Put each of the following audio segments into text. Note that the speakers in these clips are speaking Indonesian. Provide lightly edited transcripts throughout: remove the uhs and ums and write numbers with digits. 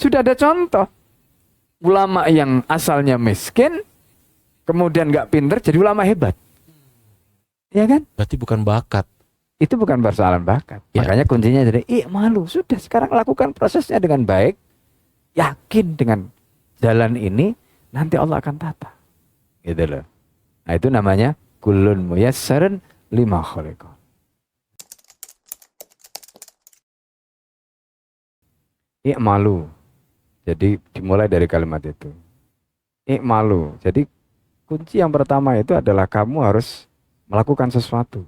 Sudah ada contoh. Ulama yang asalnya miskin, kemudian nggak pinter, jadi ulama hebat. Ya kan? Berarti bukan bakat. Itu bukan persoalan bakat. Ya, Makanya kuncinya jadi, malu. Sudah sekarang lakukan prosesnya dengan baik. Yakin dengan jalan ini, nanti Allah akan tata. Gitu loh. Nah itu namanya kullun muyassarun lima khuliqa. I'malu. Jadi dimulai dari kalimat itu. I'malu. Jadi kunci yang pertama itu adalah kamu harus melakukan sesuatu.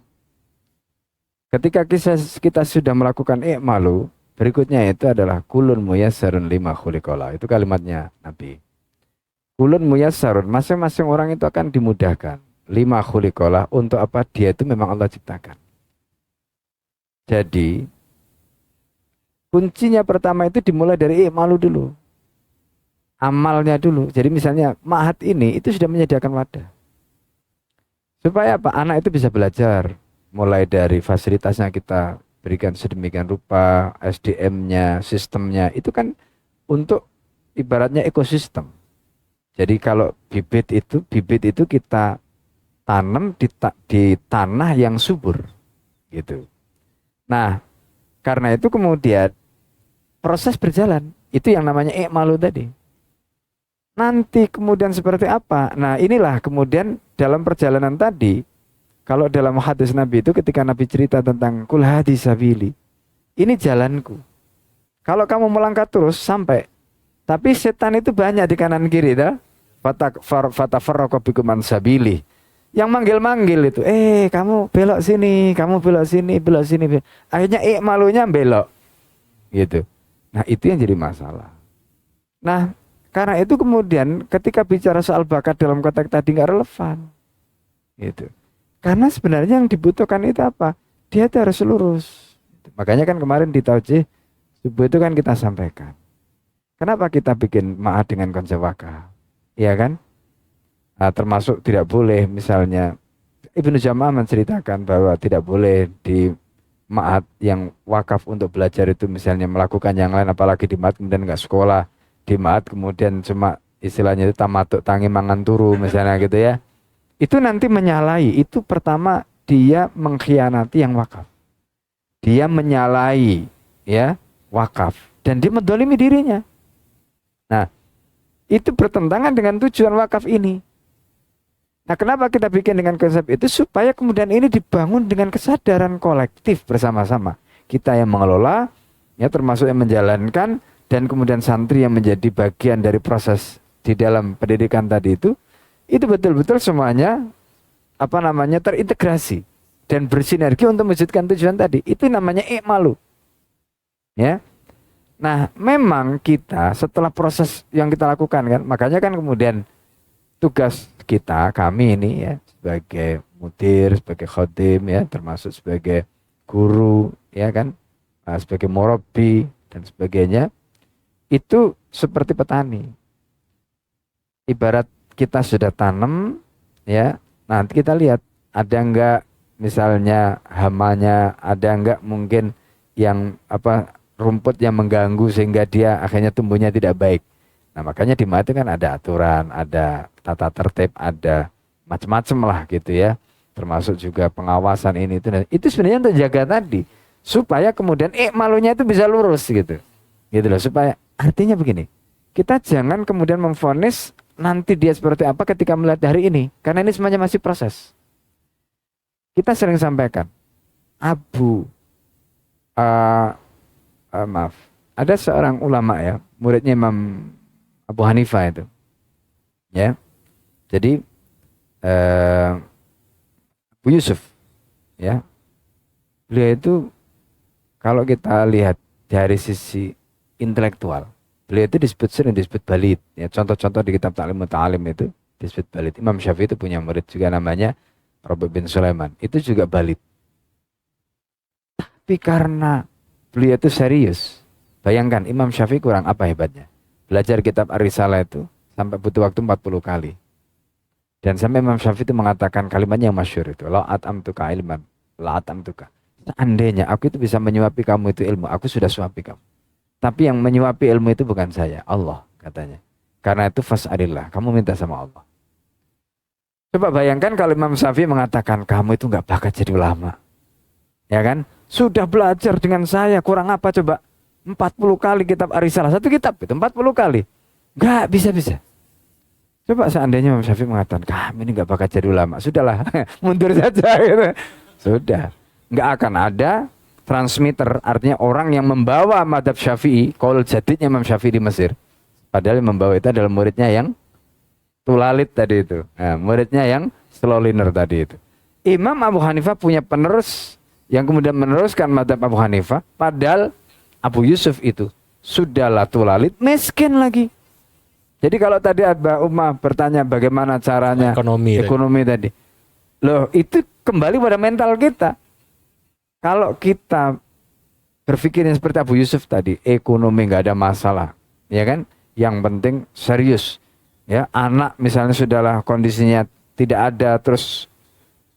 Ketika kita sudah melakukan i'malu, berikutnya itu adalah kulun muyassarun lima khuliqala. Itu kalimatnya Nabi. Kulun muyassarun, masing-masing orang itu akan dimudahkan. Lima khuliqala, untuk apa? Dia itu memang Allah ciptakan. Jadi kuncinya pertama itu dimulai dari i'malu dulu. Amalnya dulu. Jadi misalnya ma'had ini itu sudah menyediakan wadah. Supaya apa? Anak itu bisa belajar. Mulai dari fasilitasnya kita berikan sedemikian rupa, SDM-nya, sistemnya. Itu kan untuk ibaratnya ekosistem. Jadi kalau bibit itu kita tanam di tanah yang subur. Gitu. Nah, karena itu kemudian proses berjalan. Itu yang namanya i'malu tadi. Nanti kemudian seperti apa? Nah inilah kemudian dalam perjalanan tadi, kalau dalam hadis Nabi itu ketika Nabi cerita tentang kul hadi sabili, ini jalanku. Kalau kamu melangkah terus sampai, tapi setan itu banyak di kanan kiri, dah. Fatafarraqu bikum an sabili. Yang manggil-manggil itu, kamu belok sini, kamu belok sini, belok sini. Akhirnya malunya belok, gitu. Nah itu yang jadi masalah. Nah karena itu kemudian ketika bicara soal bakat dalam konteks tadi nggak relevan, gitu. Karena sebenarnya yang dibutuhkan itu apa? Dia itu harus lurus. Makanya kan kemarin di Taujih subuh itu kan kita sampaikan. Kenapa kita bikin ma'ad dengan konsep wakaf? Iya kan? Nah, termasuk tidak boleh misalnya Ibnu Jama'ah menceritakan bahwa tidak boleh di ma'ad yang wakaf untuk belajar itu misalnya melakukan yang lain, apalagi di ma'ad kemudian nggak sekolah. Di ma'ad kemudian cuma istilahnya itu tamatuk tangi mangan turu misalnya gitu ya. Itu nanti menyalahi. Itu pertama dia mengkhianati yang wakaf. Dia menyalahi ya wakaf dan dia mendolimi dirinya. Nah, itu bertentangan dengan tujuan wakaf ini. Nah, kenapa kita bikin dengan konsep itu? Supaya kemudian ini dibangun dengan kesadaran kolektif bersama-sama. Kita yang mengelola, ya termasuk yang menjalankan, dan kemudian santri yang menjadi bagian dari proses di dalam pendidikan tadi itu betul-betul semuanya terintegrasi dan bersinergi untuk mewujudkan tujuan tadi. Itu namanya i'malu. Ya. Nah, memang kita setelah proses yang kita lakukan kan, makanya kan kemudian tugas kita, kami ini ya sebagai mudir, sebagai khodim ya, termasuk sebagai guru ya kan, sebagai murabi dan sebagainya. Itu seperti petani. Ibarat kita sudah tanam, ya, nanti kita lihat ada enggak misalnya hamanya, ada enggak mungkin yang rumput yang mengganggu sehingga dia akhirnya tumbuhnya tidak baik. Nah makanya di ma'ad itu kan ada aturan, ada tata tertib, ada macam-macam lah gitu ya. Termasuk juga pengawasan ini itu. Itu sebenarnya untuk jaga tadi supaya kemudian malunya itu bisa lurus gitu. Gitu loh, supaya artinya begini, kita jangan kemudian memvonis nanti dia seperti apa ketika melihat hari ini, karena ini semuanya masih proses. Kita sering sampaikan, maaf, ada seorang ulama ya, muridnya Imam Abu Hanifah itu, ya, jadi Abu Yusuf, ya, beliau itu kalau kita lihat dari sisi intelektual, beliau itu sering disebut balid. Ya, contoh-contoh di kitab Ta'lim Muta'alim itu disebut balid. Imam Syafi'i itu punya murid juga namanya Rabi' bin Sulaiman. Itu juga balid. Tapi karena beliau itu serius, bayangkan Imam Syafi'i kurang apa hebatnya? Belajar kitab Ar-Risalah itu sampai butuh waktu 40 kali. Dan sampai Imam Syafi'i itu mengatakan kalimatnya yang masyhur itu, la at'amtuka ilman, la at'amtuka. Seandainya aku itu bisa menyuapi kamu itu ilmu, aku sudah suapi kamu. Tapi yang menyuapi ilmu itu bukan saya, Allah katanya. Karena itu fas'alillah, kamu minta sama Allah. Coba bayangkan kalau Imam Syafi'i mengatakan kamu itu nggak bakat jadi ulama. Ya kan? Sudah belajar dengan saya, kurang apa coba? 40 kali kitab Ar-Risalah, satu kitab itu 40 kali. Nggak bisa-bisa. Coba seandainya Imam Syafi'i mengatakan kami ini nggak bakat jadi ulama, sudahlah, mundur saja gitu. Sudah. Nggak akan ada transmitter, artinya orang yang membawa madhab Syafi'i, qaul jadidnya Imam Syafi'i di Mesir. Padahal yang membawa itu adalah muridnya yang tulalit tadi itu. Nah, muridnya yang slow learner tadi itu. Imam Abu Hanifah punya penerus yang kemudian meneruskan madhab Abu Hanifah. Padahal Abu Yusuf itu sudahlah tulalit, miskin lagi. Jadi kalau tadi Mbak Umar bertanya bagaimana caranya ekonomi tadi. Loh, itu kembali pada mental kita. Kalau kita berpikirnya seperti Abu Yusuf tadi, ekonomi nggak ada masalah, ya kan? Yang penting serius. Ya, anak misalnya sudahlah kondisinya tidak ada, terus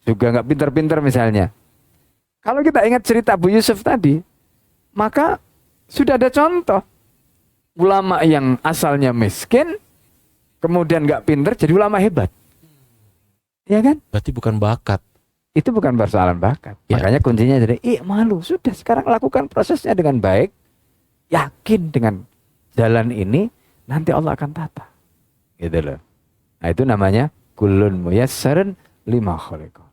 juga nggak pinter-pinter misalnya. Kalau kita ingat cerita Abu Yusuf tadi, maka sudah ada contoh ulama yang asalnya miskin, kemudian nggak pinter jadi ulama hebat, ya kan? Berarti bukan bakat. Itu bukan persoalan bakat. Ya. Makanya kuncinya jadi, malu. Sudah sekarang lakukan prosesnya dengan baik, yakin dengan jalan ini, nanti Allah akan tata. Gitu loh. Nah itu namanya kullun muyassarun lima khuliqa.